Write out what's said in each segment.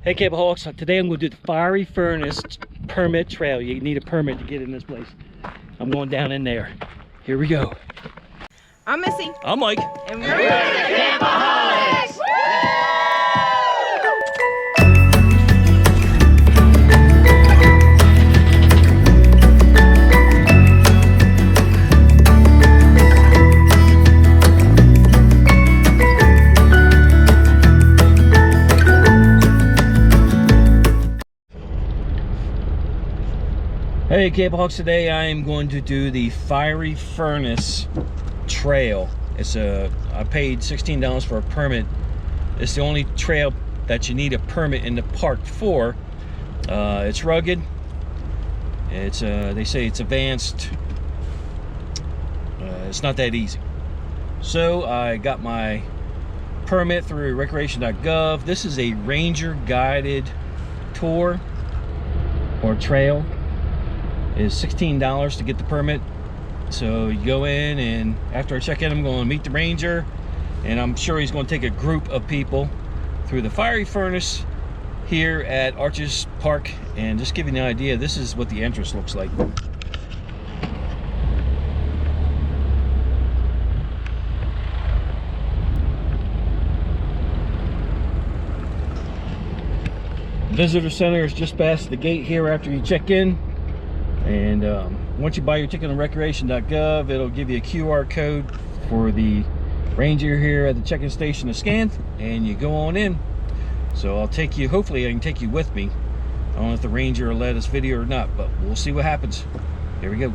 Hey Campoholics, so today I'm going to do the Fiery Furnace Permit Trail. You need a permit to get in this place. I'm going down in there. Here we go. I'm Missy. I'm Mike. And we're the Campoholics! Hey Campoholics, today I am going to do the Fiery Furnace Trail. I paid $16 for a permit. It's the only trail that you need a permit in the park for. It's rugged. They say it's advanced. It's not that easy. So I got my permit through recreation.gov. This is a ranger guided tour or trail. Is $16 to get the permit. So you go in, and after I check in, I'm going to meet the ranger, and I'm sure he's going to take a group of people through the Fiery Furnace here at Arches Park. And just give you an idea, this is what the entrance looks like. Visitor Center is just past the gate here after you check in. And once you buy your ticket on recreation.gov, it'll give you a QR code for the ranger here at the check-in station to scan, and you go on in. So I'll take you, hopefully I can take you with me. I don't know if the ranger will let us video or not, but we'll see what happens. Here we go.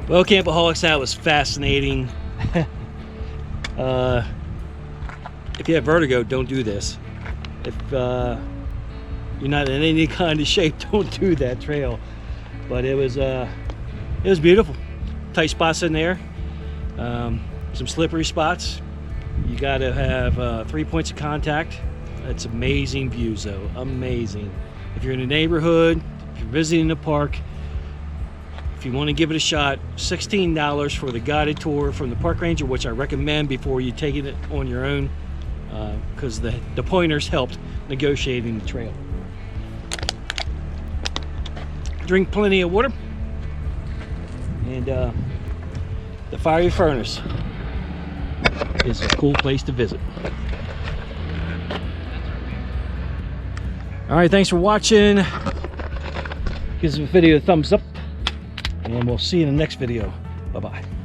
Well, Campoholics, that was fascinating. If you have vertigo, don't do this. If you're not in any kind of shape, don't do that trail. But it was beautiful. Tight spots in there, some slippery spots. You got to have 3 points of contact. That's amazing views, though. Amazing. If you're in a neighborhood, if you're visiting the park, if you want to give it a shot, $16 for the guided tour from the park ranger, which I recommend before you take it on your own, because the pointers helped negotiating the trail. Drink plenty of water, and the fiery furnace is a cool place to visit. All right, thanks for watching. Give this video a thumbs up, and we'll see you in the next video. Bye-bye.